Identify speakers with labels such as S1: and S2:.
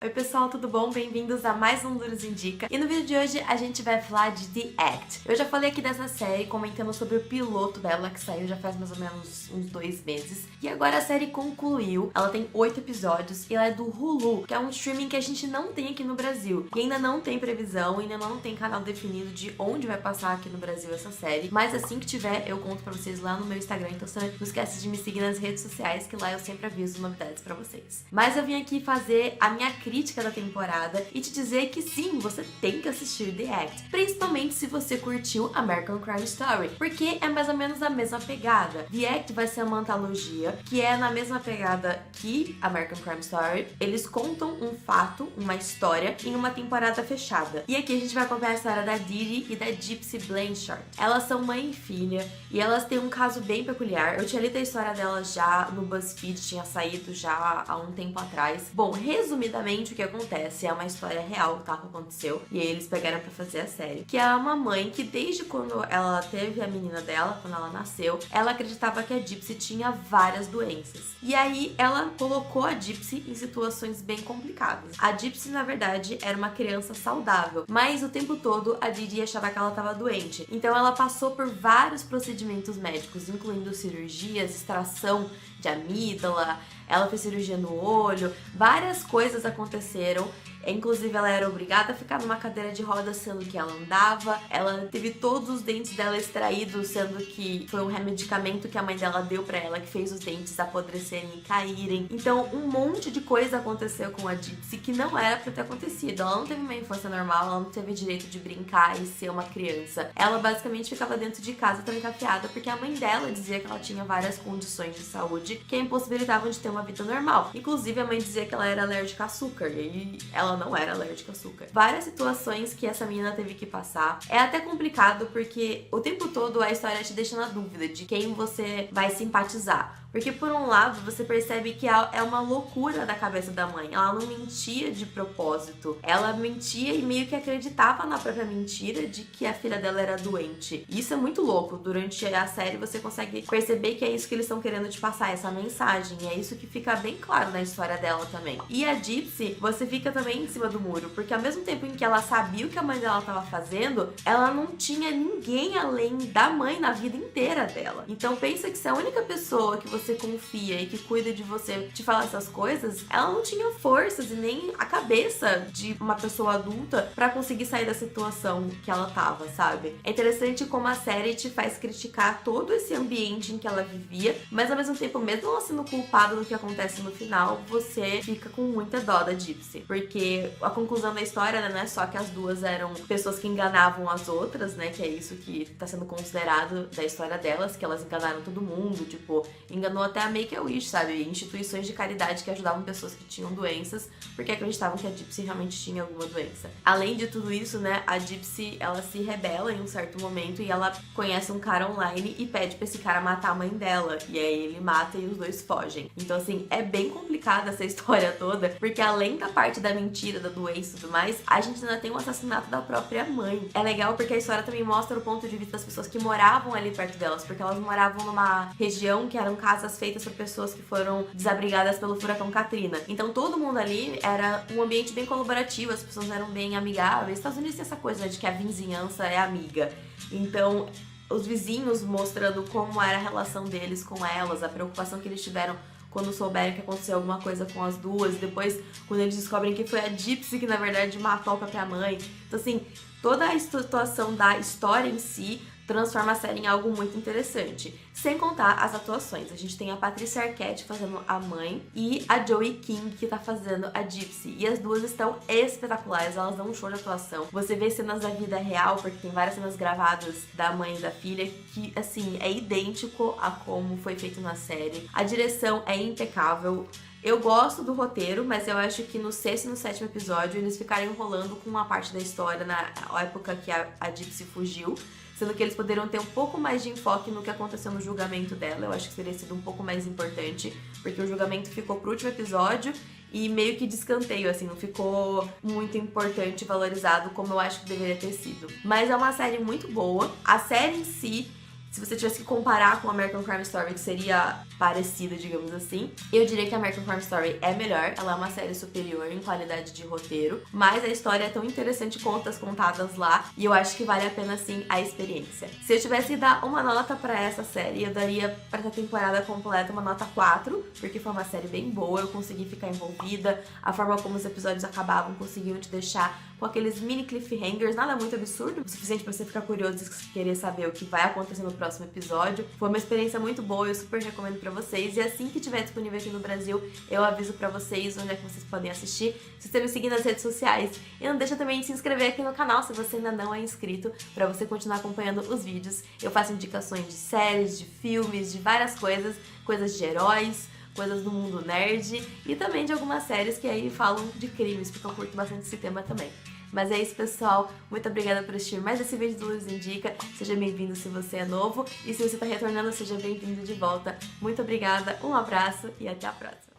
S1: Oi pessoal, tudo bom? Bem-vindos a mais um Lurus Indica. E no vídeo de hoje a gente vai falar de The Act. Eu já falei aqui dessa série comentando sobre o piloto dela, que saiu já faz mais ou menos uns 2 meses. E agora a série concluiu, ela tem 8 episódios e ela é do Hulu, que é um streaming que a gente não tem aqui no Brasil. E ainda não tem previsão, ainda não tem canal definido de onde vai passar aqui no Brasil essa série. Mas assim que tiver, eu conto pra vocês lá no meu Instagram, então você não esquece de me seguir nas redes sociais, que lá eu sempre aviso novidades pra vocês. Mas eu vim aqui fazer a minha crítica da temporada e te dizer que sim, você tem que assistir The Act, principalmente se você curtiu American Crime Story, porque é mais ou menos a mesma pegada. The Act vai ser uma antologia que é na mesma pegada que American Crime Story. Eles contam um fato, uma história, em uma temporada fechada. E aqui a gente vai acompanhar a história da Didi e da Gypsy Blanchard. Elas são mãe e filha e elas têm um caso bem peculiar. Eu tinha lido a história delas já no BuzzFeed, tinha saído já há um tempo atrás. Bom, resumidamente o que acontece é uma história real, tá, que aconteceu, e aí eles pegaram pra fazer a série, que é uma mãe que desde quando ela teve a menina dela, quando ela nasceu, ela acreditava que a Gypsy tinha várias doenças. E aí ela colocou a Gypsy em situações bem complicadas. A Gypsy, na verdade, era uma criança saudável, mas o tempo todo a Didi achava que ela estava doente. Então ela passou por vários procedimentos médicos, incluindo cirurgias, extração de amígdala, ela fez cirurgia no olho, várias coisas aconteceram. Inclusive, ela era obrigada a ficar numa cadeira de rodas, sendo que ela andava. Ela teve todos os dentes dela extraídos, sendo que foi um remedicamento que a mãe dela deu pra ela que fez os dentes apodrecerem e caírem. Então, um monte de coisa aconteceu com a Gypsy que não era pra ter acontecido. Ela não teve uma infância normal, ela não teve direito de brincar e ser uma criança. Ela basicamente ficava dentro de casa trancafiada porque a mãe dela dizia que ela tinha várias condições de saúde que a impossibilitavam de ter uma vida normal. Inclusive, a mãe dizia que ela era alérgica a açúcar e ela não era alérgica a açúcar. Várias situações que essa menina teve que passar. É até complicado porque o tempo todo a história te deixa na dúvida de quem você vai simpatizar. Porque por um lado você percebe que é uma loucura da cabeça da mãe. Ela não mentia de propósito. Ela mentia e meio que acreditava na própria mentira de que a filha dela era doente. E isso é muito louco. Durante a série você consegue perceber que é isso que eles estão querendo te passar, essa mensagem. E é isso que fica bem claro na história dela também. E a Gypsy, você fica também em cima do muro. Porque ao mesmo tempo em que ela sabia o que a mãe dela estava fazendo, ela não tinha ninguém além da mãe na vida inteira dela. Então pensa que se a única pessoa que você confia e que cuida de você te falar essas coisas, ela não tinha forças e nem a cabeça de uma pessoa adulta pra conseguir sair da situação que ela tava, sabe? É interessante como a série te faz criticar todo esse ambiente em que ela vivia, mas ao mesmo tempo, mesmo ela sendo culpada do que acontece no final, você fica com muita dó da Gypsy, porque a conclusão da história, né, não é só que as duas eram pessoas que enganavam as outras, né, que é isso que tá sendo considerado da história delas, que elas enganaram todo mundo, tipo, enganou até a Make-A-Wish, sabe? Instituições de caridade que ajudavam pessoas que tinham doenças porque acreditavam que a Gypsy realmente tinha alguma doença. Além de tudo isso, né, a Gypsy, ela se rebela em um certo momento e ela conhece um cara online e pede pra esse cara matar a mãe dela. E aí ele mata e os dois fogem. Então, assim, é bem complicada essa história toda, porque além da parte da mentira, da doença e tudo mais, a gente ainda tem o assassinato da própria mãe. É legal porque a história também mostra o ponto de vista das pessoas que moravam ali perto delas, porque elas moravam numa região que eram casas feitas por pessoas que foram desabrigadas pelo furacão Katrina. Então todo mundo ali era um ambiente bem colaborativo, as pessoas eram bem amigáveis. Estados Unidos tem essa coisa de que a vizinhança é amiga. Então os vizinhos mostrando como era a relação deles com elas, a preocupação que eles tiveram quando souberam que aconteceu alguma coisa com as duas, depois quando eles descobrem que foi a Gypsy que na verdade matou a própria mãe. Então assim, toda a situação da história em si transforma a série em algo muito interessante. Sem contar as atuações. A gente tem a Patricia Arquette fazendo a mãe e a Joey King que tá fazendo a Gypsy. E as duas estão espetaculares, elas dão um show de atuação. Você vê cenas da vida real, porque tem várias cenas gravadas da mãe e da filha que, assim, é idêntico a como foi feito na série. A direção é impecável. Eu gosto do roteiro, mas eu acho que no 6º e no 7º episódio eles ficaram enrolando com uma parte da história na época que a Gypsy fugiu, sendo que eles poderiam ter um pouco mais de enfoque no que aconteceu no julgamento dela. Eu acho que teria sido um pouco mais importante, porque o julgamento ficou pro último episódio e meio que de escanteio, assim, não ficou muito importante e valorizado como eu acho que deveria ter sido. Mas é uma série muito boa. A série em si se você tivesse que comparar com American Crime Story, que seria parecida, digamos assim, eu diria que American Crime Story é melhor. Ela é uma série superior em qualidade de roteiro, mas a história é tão interessante quanto as contadas lá, e eu acho que vale a pena sim a experiência. Se eu tivesse que dar uma nota pra essa série, eu daria pra essa temporada completa uma nota 4, porque foi uma série bem boa, eu consegui ficar envolvida, a forma como os episódios acabavam conseguiam te deixar com aqueles mini cliffhangers, nada muito absurdo, o suficiente pra você ficar curioso e querer saber o que vai acontecer no próximo episódio. Foi uma experiência muito boa, eu super recomendo pra vocês, e assim que tiver disponível aqui no Brasil, eu aviso pra vocês onde é que vocês podem assistir, se você me seguir nas redes sociais. E não deixa também de se inscrever aqui no canal se você ainda não é inscrito, pra você continuar acompanhando os vídeos. Eu faço indicações de séries, de filmes, de várias coisas, coisas de heróis, coisas do mundo nerd e também de algumas séries que aí falam de crimes, porque eu curto bastante esse tema também. Mas é isso, pessoal. Muito obrigada por assistir mais esse vídeo do Luz Indica. Seja bem-vindo se você é novo e se você está retornando, seja bem-vindo de volta. Muito obrigada, um abraço e até a próxima.